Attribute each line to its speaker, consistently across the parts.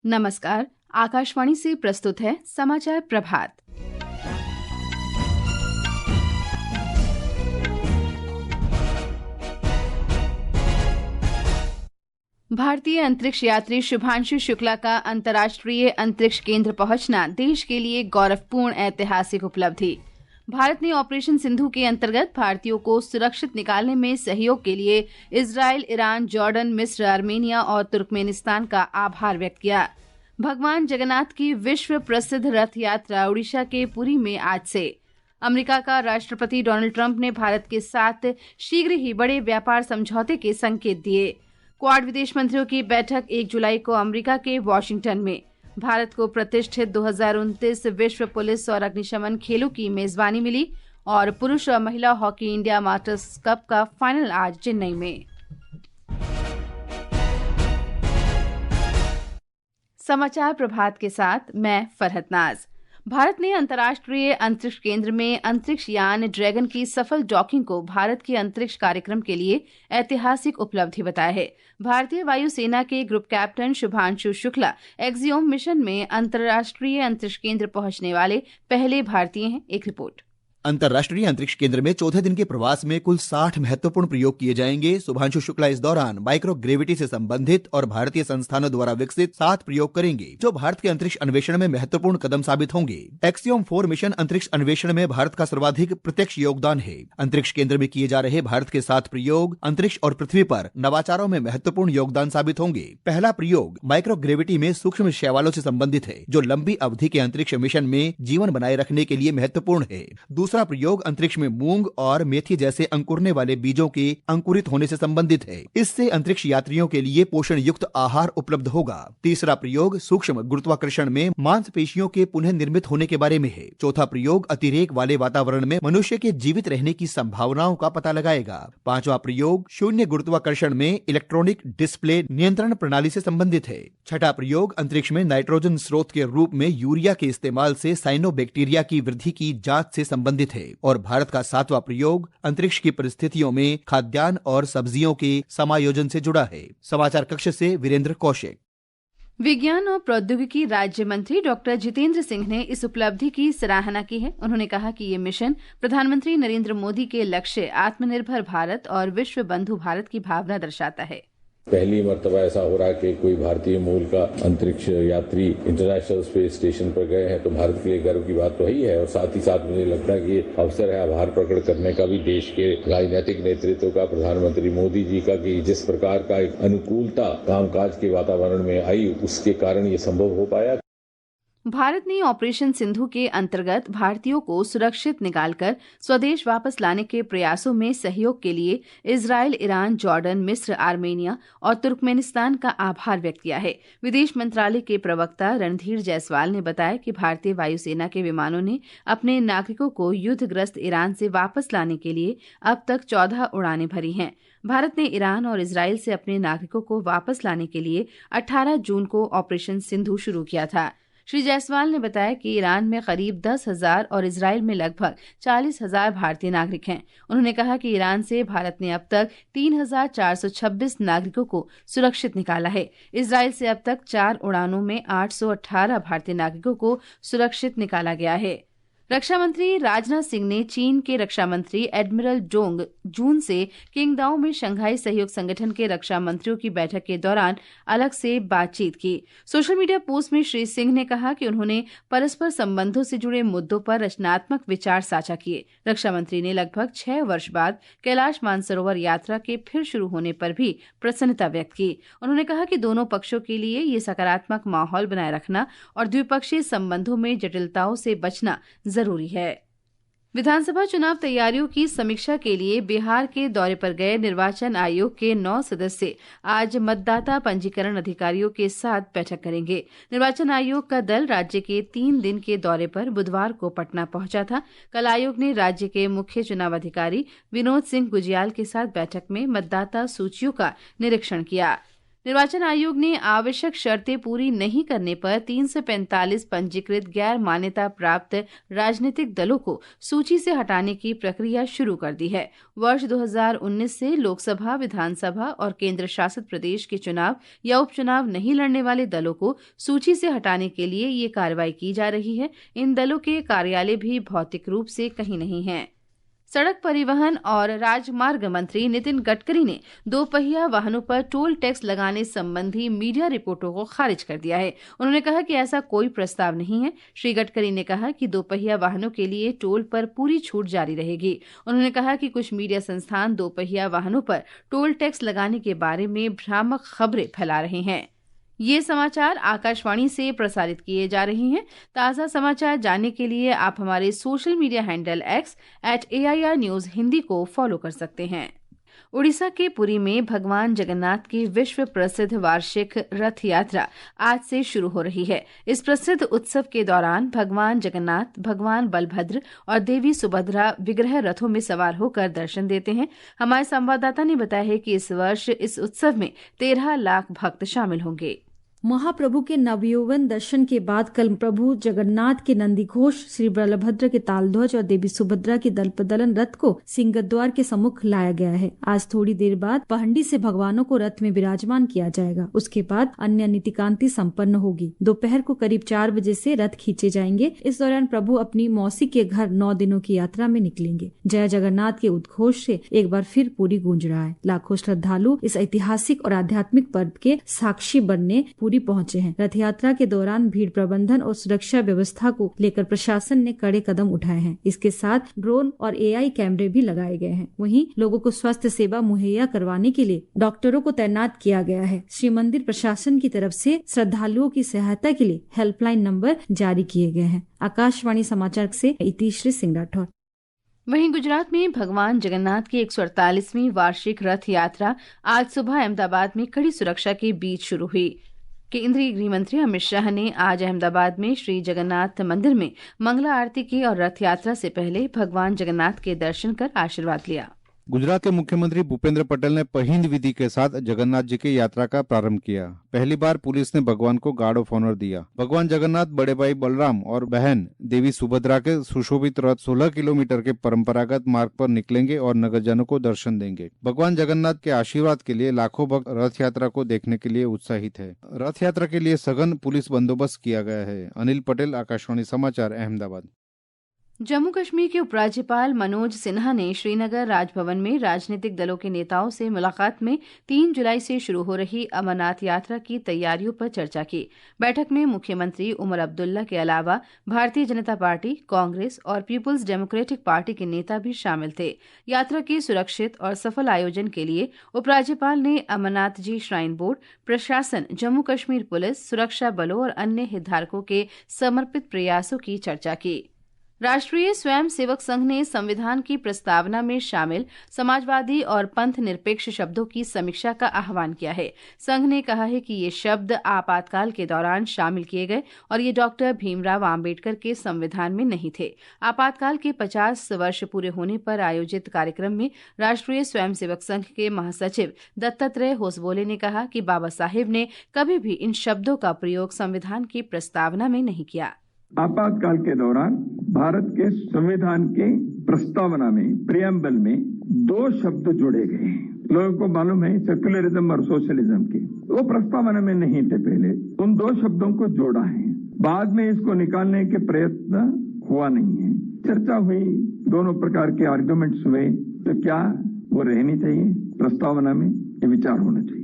Speaker 1: नमस्कार। आकाशवाणी से प्रस्तुत है समाचार प्रभात। भारतीय अंतरिक्ष यात्री शुभांशु शुक्ला का अंतर्राष्ट्रीय अंतरिक्ष केंद्र पहुंचना देश के लिए गौरवपूर्ण ऐतिहासिक उपलब्धि। भारत ने ऑपरेशन सिंधु के अंतर्गत भारतीयों को सुरक्षित निकालने में सहयोग के लिए इजराइल, ईरान, जॉर्डन, मिस्र, आर्मेनिया और तुर्कमेनिस्तान का आभार व्यक्त किया। भगवान जगन्नाथ की विश्व प्रसिद्ध रथ यात्रा उड़ीसा के पुरी में आज से। अमेरिका का राष्ट्रपति डोनाल्ड ट्रंप ने भारत के साथ शीघ्र ही बड़े व्यापार समझौते के संकेत दिए। क्वाड विदेश मंत्रियों की बैठक 1 जुलाई को अमेरिका के वॉशिंगटन में। भारत को प्रतिष्ठित 2029 विश्व पुलिस और अग्निशमन खेलों की मेजबानी मिली और पुरुष और महिला हॉकी इंडिया मास्टर्स कप का फाइनल आज चेन्नई में। समाचार प्रभात के साथ मैं फरहत नाज। भारत ने अंतर्राष्ट्रीय अंतरिक्ष केंद्र में अंतरिक्ष यान ड्रैगन की सफल डॉकिंग को भारत के अंतरिक्ष कार्यक्रम के लिए ऐतिहासिक उपलब्धि बताया है। भारतीय वायुसेना के group captain Shubhanshu Shukla axiom mission में अंतर्राष्ट्रीय अंतरिक्ष केंद्र पहुंचने वाले पहले भारतीय हैं। एक रिपोर्ट।
Speaker 2: अंतर्राष्ट्रीय अंतरिक्ष केंद्र में चौथे दिन के प्रवास में कुल 60 महत्वपूर्ण प्रयोग किए जाएंगे। शुभांशु शुक्ला इस दौरान माइक्रोग्रेविटी से संबंधित और भारतीय संस्थानों द्वारा विकसित 7 प्रयोग करेंगे, जो भारत के अंतरिक्ष अन्वेषण में महत्वपूर्ण कदम साबित होंगे। एक्सियोम 4 मिशन अंतरिक्ष अन्वेषण में भारत का सर्वाधिक प्रत्यक्ष योगदान है। अंतरिक्ष केंद्र में किए जा रहे भारत के 7 प्रयोग अंतरिक्ष और पृथ्वी पर नवाचारों में महत्वपूर्ण योगदान साबित होंगे। पहला प्रयोग माइक्रोग्रेविटी में सूक्ष्म शैवालों से संबंधित है, जो लंबी अवधि के अंतरिक्ष मिशन में जीवन बनाए रखने के लिए महत्वपूर्ण है। दूसरा प्रयोग अंतरिक्ष में मूंग और मेथी जैसे अंकुरने वाले बीजों के अंकुरित होने से संबंधित है। इससे अंतरिक्ष यात्रियों के लिए पोषण युक्त आहार उपलब्ध होगा। तीसरा प्रयोग सूक्ष्म गुरुत्वाकर्षण में मांसपेशियों के पुनः निर्मित होने के बारे में है। चौथा प्रयोग अतिरेक वाले वातावरण में मनुष्य के जीवित रहने की संभावनाओं का पता लगाएगा। पांचवा प्रयोग शून्य गुरुत्वाकर्षण में इलेक्ट्रॉनिक डिस्प्ले नियंत्रण प्रणाली से संबंधित है। छठा प्रयोग अंतरिक्ष में नाइट्रोजन स्रोत के रूप में यूरिया के इस्तेमाल से साइनोबैक्टीरिया की वृद्धि की जांच से संबंधित है। और भारत का 7वां प्रयोग अंतरिक्ष की परिस्थितियों में खाद्यान्न और सब्जियों के समायोजन से जुड़ा है। समाचार कक्ष से वीरेंद्र कौशिक।
Speaker 1: विज्ञान और प्रौद्योगिकी राज्य मंत्री डॉक्टर जितेंद्र सिंह ने इस उपलब्धि की सराहना की है। उन्होंने कहा कि ये मिशन प्रधानमंत्री नरेंद्र मोदी के लक्ष्य आत्मनिर्भर भारत और विश्व बंधु भारत की भावना दर्शाता है।
Speaker 3: पहली मर्तबा ऐसा हो रहा है कि कोई भारतीय मूल का अंतरिक्ष यात्री इंटरनेशनल स्पेस स्टेशन पर गए हैं, तो भारत के लिए गर्व की बात तो ही है। और साथ ही साथ मुझे लगता है कि ये अवसर है आभार प्रकट करने का भी देश के राजनीतिक नेतृत्व का, प्रधानमंत्री मोदी जी का, कि जिस प्रकार का एक अनुकूलता कामकाज के वातावरण में आई, उसके कारण ये संभव हो पाया।
Speaker 1: भारत ने ऑपरेशन सिंधु के अंतर्गत भारतीयों को सुरक्षित निकालकर स्वदेश वापस लाने के प्रयासों में सहयोग के लिए इजराइल, ईरान, जॉर्डन, मिस्र, आर्मेनिया और तुर्कमेनिस्तान का आभार व्यक्त किया है। विदेश मंत्रालय के प्रवक्ता रणधीर जायसवाल ने बताया कि भारतीय वायुसेना के विमानों ने अपने नागरिकों को युद्धग्रस्त ईरान से वापस लाने के लिए अब तक 14 उड़ानें भरी हैं। भारत ने ईरान और इजराइल से अपने नागरिकों को वापस लाने के लिए 18 जून को ऑपरेशन सिंधु शुरू किया था। श्री जायसवाल ने बताया कि ईरान में करीब 10,000 और इजराइल में लगभग 40,000 भारतीय नागरिक हैं। उन्होंने कहा कि ईरान से भारत ने अब तक 3,426 नागरिकों को सुरक्षित निकाला है। इजराइल से अब तक 4 उड़ानों में 818 भारतीय नागरिकों को सुरक्षित निकाला गया है। रक्षा मंत्री राजनाथ सिंह ने चीन के रक्षा मंत्री एडमिरल डोंग जून से किंगदाओ में शंघाई सहयोग संगठन के रक्षा मंत्रियों की बैठक के दौरान अलग से बातचीत की। सोशल मीडिया पोस्ट में श्री सिंह ने कहा कि उन्होंने परस्पर संबंधों से जुड़े मुद्दों पर रचनात्मक विचार साझा किए। रक्षा मंत्री ने लगभग 6 वर्ष बाद कैलाश मानसरोवर यात्रा के फिर शुरू होने पर भी प्रसन्नता व्यक्त की। उन्होंने कहा कि दोनों पक्षों के लिए ये सकारात्मक माहौल बनाए रखना और द्विपक्षीय संबंधों में जटिलताओं से बचना जरूरी है। विधानसभा चुनाव तैयारियों की समीक्षा के लिए बिहार के दौरे पर गए निर्वाचन आयोग के 9 सदस्य आज मतदाता पंजीकरण अधिकारियों के साथ बैठक करेंगे। निर्वाचन आयोग का दल राज्य के 3 दिन के दौरे पर बुधवार को पटना पहुंचा था। कल आयोग ने राज्य के मुख्य चुनाव अधिकारी विनोद सिंह गुजियाल के साथ बैठक में मतदाता सूचियों का निरीक्षण किया। निर्वाचन आयोग ने आवश्यक शर्तें पूरी नहीं करने पर 3 से 45 पंजीकृत गैर मान्यता प्राप्त राजनीतिक दलों को सूची से हटाने की प्रक्रिया शुरू कर दी है। वर्ष 2019 से लोकसभा, विधानसभा और केंद्र शासित प्रदेश के चुनाव या उपचुनाव नहीं लड़ने वाले दलों को सूची से हटाने के लिए ये कार्रवाई की जा रही है। इन दलों के कार्यालय भी भौतिक रूप से कहीं नहीं हैं। सड़क परिवहन और राजमार्ग मंत्री नितिन गडकरी ने दोपहिया वाहनों पर टोल टैक्स लगाने संबंधी मीडिया रिपोर्टों को खारिज कर दिया है। उन्होंने कहा कि ऐसा कोई प्रस्ताव नहीं है। श्री गडकरी ने कहा कि दोपहिया वाहनों के लिए टोल पर पूरी छूट जारी रहेगी। उन्होंने कहा कि कुछ मीडिया संस्थान दोपहिया वाहनों पर टोल टैक्स लगाने के बारे में भ्रामक खबरें फैला रहे हैं। ये समाचार आकाशवाणी से प्रसारित किए जा रहे हैं। ताज़ा समाचार जानने के लिए आप हमारे social media handle X @AIR News Hindi को फॉलो कर सकते हैं। उड़ीसा के पुरी में भगवान जगन्नाथ की विश्व प्रसिद्ध वार्षिक रथ यात्रा आज से शुरू हो रही है। इस प्रसिद्ध उत्सव के दौरान भगवान जगन्नाथ, भगवान बलभद्र और देवी सुभद्रा विग्रह रथों में सवार होकर दर्शन देते हैं। हमारे संवाददाता ने बताया है कि इस वर्ष इस उत्सव में 13 लाख भक्त शामिल होंगे।
Speaker 4: महाप्रभु के नवयौवन दर्शन के बाद कल प्रभु जगन्नाथ के नंदी घोष, श्री बलभद्र के तालध्वज और देवी सुभद्रा के दलपदलन रथ को सिंहद्वार के सम्मुख लाया गया है। आज थोड़ी देर बाद पहंडी से भगवानों को रथ में विराजमान किया जाएगा। उसके बाद अन्य नीतिकांति संपन्न होगी। दोपहर को करीब 4 बजे से रथ खींचे जाएंगे। इस दौरान प्रभु अपनी मौसी के घर 9 दिनों की यात्रा में निकलेंगे। जय जगन्नाथ के उद्घोष से एक बार फिर पूरी गूंज रहा है। लाखों श्रद्धालु इस ऐतिहासिक और आध्यात्मिक पर्व के साक्षी बनने पूरी पहुंचे हैं। रथ यात्रा के दौरान भीड़ प्रबंधन और सुरक्षा व्यवस्था को लेकर प्रशासन ने कड़े कदम उठाए हैं। इसके साथ ड्रोन और AI कैमरे भी लगाए गए हैं। वहीं लोगों को स्वास्थ्य सेवा मुहैया करवाने के लिए डॉक्टरों को तैनात किया गया है। श्री मंदिर प्रशासन की तरफ से श्रद्धालुओं की सहायता के लिए हेल्पलाइन नंबर जारी किए गए हैं। आकाशवाणी समाचार से इतिश्री सिंह राठौर।
Speaker 1: वहीं गुजरात में भगवान जगन्नाथ की 148वीं वार्षिक रथ यात्रा आज सुबह अहमदाबाद में कड़ी सुरक्षा के बीच शुरू हुई। केंद्रीय गृह मंत्री अमित शाह ने आज अहमदाबाद में श्री जगन्नाथ मंदिर में मंगला आरती की और रथ यात्रा से पहले भगवान जगन्नाथ के दर्शन कर आशीर्वाद लिया।
Speaker 5: गुजरात के मुख्यमंत्री भूपेंद्र पटेल ने पहिंद विधि के साथ जगन्नाथ जी की यात्रा का प्रारंभ किया। पहली बार पुलिस ने भगवान को गार्ड ऑफ ऑनर दिया। भगवान जगन्नाथ, बड़े भाई बलराम और बहन देवी सुभद्रा के सुशोभित रथ 16 किलोमीटर के परंपरागत मार्ग पर निकलेंगे और नगरजनों को दर्शन देंगे। भगवान जगन्नाथ के आशीर्वाद के लिए लाखों भक्त रथ यात्रा को देखने के लिए उत्साहित है। रथ यात्रा के लिए सघन पुलिस बंदोबस्त किया गया है। अनिल पटेल, आकाशवाणी समाचार, अहमदाबाद।
Speaker 1: जम्मू कश्मीर के उपराज्यपाल मनोज सिन्हा ने श्रीनगर राजभवन में राजनीतिक दलों के नेताओं से मुलाकात में 3 जुलाई से शुरू हो रही अमरनाथ यात्रा की तैयारियों पर चर्चा की। बैठक में मुख्यमंत्री उमर अब्दुल्ला के अलावा भारतीय जनता पार्टी, कांग्रेस और पीपुल्स डेमोक्रेटिक पार्टी के नेता भी शामिल थे। यात्रा के सुरक्षित और सफल आयोजन के लिए उपराज्यपाल ने अमरनाथ जी श्राइन बोर्ड, प्रशासन, जम्मू कश्मीर पुलिस, सुरक्षा बलों और अन्य हितधारकों के समर्पित प्रयासों की चर्चा की। राष्ट्रीय स्वयं सेवक संघ ने संविधान की प्रस्तावना में शामिल समाजवादी और पंथ निरपेक्ष शब्दों की समीक्षा का आह्वान किया है। संघ ने कहा है कि ये शब्द आपातकाल के दौरान शामिल किए गए और ये डॉक्टर भीमराव आम्बेडकर के संविधान में नहीं थे। आपातकाल के 50 वर्ष पूरे होने पर आयोजित कार्यक्रम में राष्ट्रीय स्वयं सेवक संघ के महासचिव दत्तात्रेय होसबोले ने कहा कि बाबा साहेब ने कभी भी इन शब्दों का प्रयोग संविधान की प्रस्तावना में नहीं किया।
Speaker 6: आपातकाल के दौरान भारत के संविधान के प्रस्तावना में, प्रियम्बल में 2 शब्द जोड़े गए हैं। लोगों को मालूम है सेक्युलरिज्म और सोशलिज्म के, वो प्रस्तावना में नहीं थे। पहले उन 2 शब्दों को जोड़ा है, बाद में इसको निकालने के प्रयत्न हुआ नहीं है। चर्चा हुई, दोनों प्रकार के आर्गुमेंट्स हुए, तो क्या वो रहनी चाहिए प्रस्तावना में, ये विचार होना चाहिए।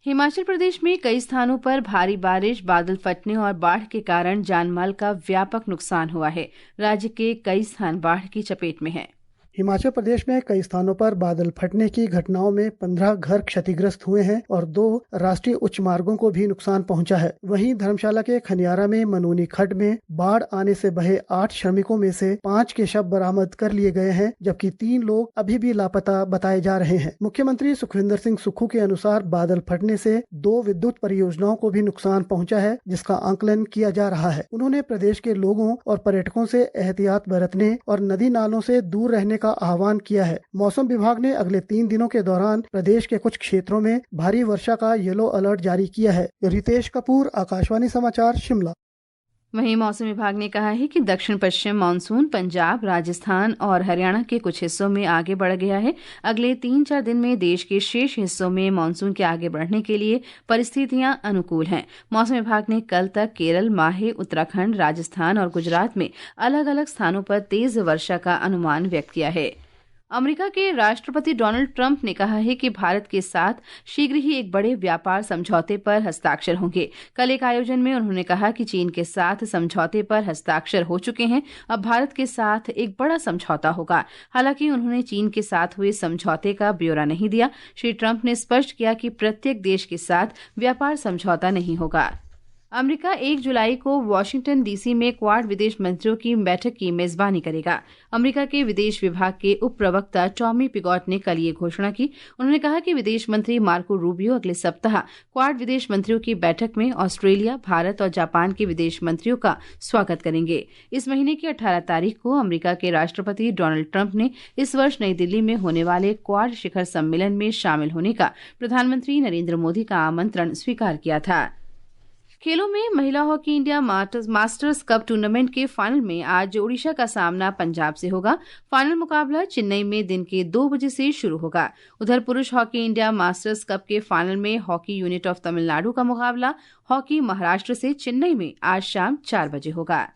Speaker 1: हिमाचल प्रदेश में कई स्थानों पर भारी बारिश, बादल फटने और बाढ़ के कारण जानमाल का व्यापक नुकसान हुआ है। राज्य के कई स्थान बाढ़ की चपेट में हैं।
Speaker 7: हिमाचल प्रदेश में कई स्थानों पर बादल फटने की घटनाओं में 15 घर क्षतिग्रस्त हुए हैं और 2 राष्ट्रीय उच्च मार्गों को भी नुकसान पहुंचा है। वहीं धर्मशाला के खनियारा में मनूनी खड्ड में बाढ़ आने से बहे 8 श्रमिकों में से 5 के शव बरामद कर लिए गए हैं, जबकि 3 लोग अभी भी लापता बताए जा रहे हैं। मुख्यमंत्री सुखविंदर सिंह सुक्खू के अनुसार बादल फटने से 2 विद्युत परियोजनाओं को भी नुकसान पहुँचा है, जिसका आंकलन किया जा रहा है। उन्होंने प्रदेश के लोगों और पर्यटकों से एहतियात बरतने और नदी नालों से दूर रहने का का आह्वान किया है। मौसम विभाग ने अगले 3 दिनों के दौरान प्रदेश के कुछ क्षेत्रों में भारी वर्षा का येलो अलर्ट जारी किया है। रितेश कपूर, आकाशवाणी समाचार, शिमला।
Speaker 1: वहीं मौसम विभाग ने कहा है कि दक्षिण पश्चिम मानसून पंजाब, राजस्थान और हरियाणा के कुछ हिस्सों में आगे बढ़ गया है। अगले 3-4 दिन में देश के शेष हिस्सों में मानसून के आगे बढ़ने के लिए परिस्थितियां अनुकूल हैं। मौसम विभाग ने कल तक केरल, माहे, उत्तराखंड, राजस्थान और गुजरात में अलग अलग स्थानों पर तेज वर्षा का अनुमान व्यक्त किया है। अमेरिका के राष्ट्रपति डोनाल्ड ट्रंप ने कहा है कि भारत के साथ शीघ्र ही एक बड़े व्यापार समझौते पर हस्ताक्षर होंगे। कल एक आयोजन में उन्होंने कहा कि चीन के साथ समझौते पर हस्ताक्षर हो चुके हैं, अब भारत के साथ एक बड़ा समझौता होगा। हालांकि उन्होंने चीन के साथ हुए समझौते का ब्यौरा नहीं दिया। श्री ट्रंप ने स्पष्ट किया कि प्रत्येक देश के साथ व्यापार समझौता नहीं होगा। अमेरिका 1 जुलाई को वाशिंगटन डीसी में क्वाड विदेश मंत्रियों की बैठक की मेजबानी करेगा। अमेरिका के विदेश विभाग के उप प्रवक्ता टॉमी पिगॉट ने कल ये घोषणा की। उन्होंने कहा कि विदेश मंत्री मार्को रूबियो अगले सप्ताह क्वाड विदेश मंत्रियों की बैठक में ऑस्ट्रेलिया, भारत और जापान के विदेश मंत्रियों का स्वागत करेंगे। इस महीने की 18 तारीख को अमेरिका के राष्ट्रपति डोनाल्ड ट्रंप ने इस वर्ष नई दिल्ली में होने वाले क्वाड शिखर सम्मेलन में शामिल होने का प्रधानमंत्री नरेंद्र मोदी का आमंत्रण स्वीकार किया था। खेलों में महिला hockey India masters cup tournament के फाइनल में आज ओडिशा का सामना पंजाब से होगा। फाइनल मुकाबला चेन्नई में दिन के 2 बजे से शुरू होगा। उधर पुरुष हॉकी इंडिया मास्टर्स कप के फाइनल में हॉकी यूनिट ऑफ तमिलनाडु का मुकाबला हॉकी महाराष्ट्र से चेन्नई में आज शाम 4 बजे होगा।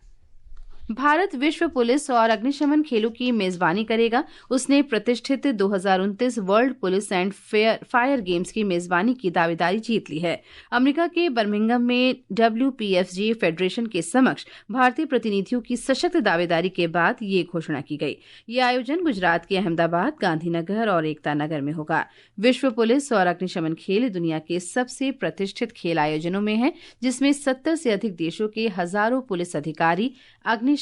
Speaker 1: भारत विश्व पुलिस और अग्निशमन खेलों की मेजबानी करेगा। उसने प्रतिष्ठित 2029 world police and fire games की मेजबानी की दावेदारी जीत ली है। अमेरिका के बर्मिंघम में WPFG फेडरेशन के समक्ष भारतीय प्रतिनिधियों की सशक्त दावेदारी के बाद ये घोषणा की गई। ये आयोजन गुजरात के अहमदाबाद, गांधीनगर और एकता नगर में होगा। विश्व पुलिस और अग्निशमन खेल दुनिया के सबसे प्रतिष्ठित खेल आयोजनों में है, जिसमें 70 से अधिक देशों के हजारों पुलिस अधिकारी, अग्निशमन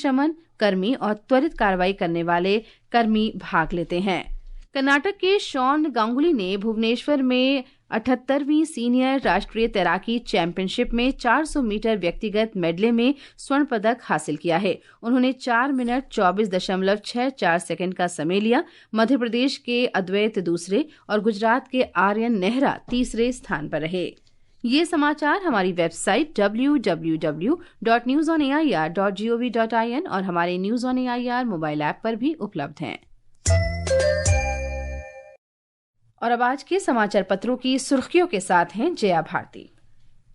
Speaker 1: कर्मी और त्वरित कार्रवाई करने वाले कर्मी भाग लेते हैं। कर्नाटक के शॉन गांगुली ने भुवनेश्वर में 78वीं सीनियर राष्ट्रीय तैराकी चैंपियनशिप में 400 मीटर व्यक्तिगत मेडले में स्वर्ण पदक हासिल किया है। उन्होंने 4 मिनट 24.64 सेकंड का समय लिया। मध्य प्रदेश के अद्वैत दूसरे और गुजरात के आर्यन नेहरा तीसरे स्थान पर रहे। ये समाचार हमारी वेबसाइट www.newsonair.gov.in और हमारे news on AIR mobile app पर भी उपलब्ध हैं। और अब आज के समाचार पत्रों की सुर्खियों के साथ हैं जया भारती।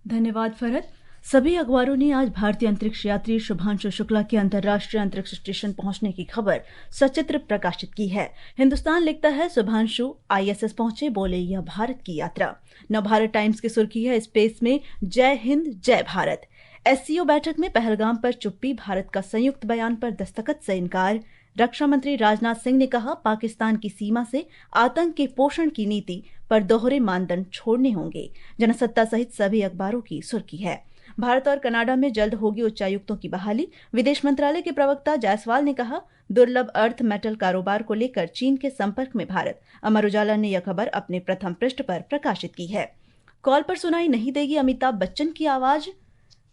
Speaker 8: धन्यवाद फरहत। सभी अखबारों ने आज भारतीय अंतरिक्ष यात्री शुभांशु शुक्ला के अंतर्राष्ट्रीय अंतरिक्ष स्टेशन पहुंचने की खबर सचित्र प्रकाशित की है। हिंदुस्तान लिखता है, शुभांशु ISS पहुंचे, बोले यह भारत की यात्रा। नवभारत टाइम्स की सुर्खी है, स्पेस में जय हिंद जय भारत। SCO बैठक में पहलगाम पर चुप्पी, भारत का संयुक्त बयान पर दस्तखत से इनकार। रक्षा मंत्री राजनाथ सिंह ने कहा, पाकिस्तान की सीमा से आतंक के पोषण की नीति पर दोहरे मानदंड छोड़ने होंगे। जनसत्ता सहित सभी अखबारों की सुर्खी है। भारत और कनाडा में जल्द होगी उच्चायुक्तों की बहाली। विदेश मंत्रालय के प्रवक्ता जायसवाल ने कहा, दुर्लभ अर्थ मेटल कारोबार को लेकर चीन के संपर्क में भारत। अमर उजाला ने यह खबर अपने प्रथम पृष्ठ पर प्रकाशित की है। कॉल पर सुनाई नहीं देगी अमिताभ बच्चन की आवाज,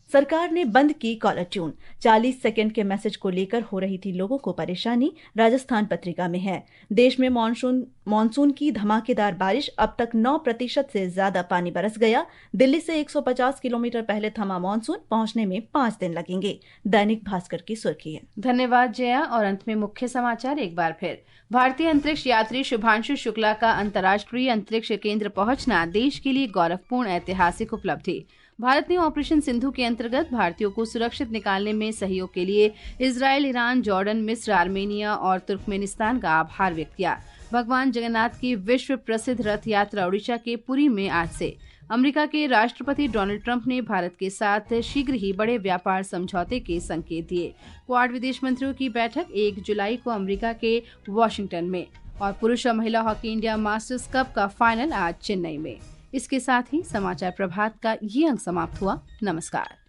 Speaker 8: सरकार ने बंद की कॉलर ट्यून। 40 सेकंड के मैसेज को लेकर हो रही थी लोगों को परेशानी, राजस्थान पत्रिका में है। देश में मानसून की धमाकेदार बारिश, अब तक 9% से ज्यादा पानी बरस गया। दिल्ली से 150 किलोमीटर पहले थमा मानसून, पहुंचने में 5 दिन लगेंगे। दैनिक भास्कर की सुर्खी है।
Speaker 1: धन्यवाद जया। और अंत में मुख्य समाचार एक बार फिर। भारतीय अंतरिक्ष यात्री शुभांशु शुक्ला का अंतर्राष्ट्रीय अंतरिक्ष केंद्र पहुंचना देश के लिए गौरवपूर्ण ऐतिहासिक उपलब्धि। भारत ने ऑपरेशन सिंधु के अंतर्गत भारतीयों को सुरक्षित निकालने में सहयोग के लिए इजराइल, ईरान, जॉर्डन, मिस्र, आर्मेनिया और तुर्कमेनिस्तान का आभार व्यक्त किया। भगवान जगन्नाथ की विश्व प्रसिद्ध रथ यात्रा ओडिशा के पुरी में आज से। अमेरिका के राष्ट्रपति डोनाल्ड ट्रंप ने भारत के साथ शीघ्र ही बड़े व्यापार समझौते के संकेत दिए। क्वाड विदेश मंत्रियों की बैठक 1 जुलाई को अमेरिका के वाशिंगटन में। और पुरुष और महिला हॉकी इंडिया मास्टर्स कप का फाइनल आज चेन्नई में। इसके साथ ही समाचार प्रभात का ये अंक समाप्त हुआ। नमस्कार।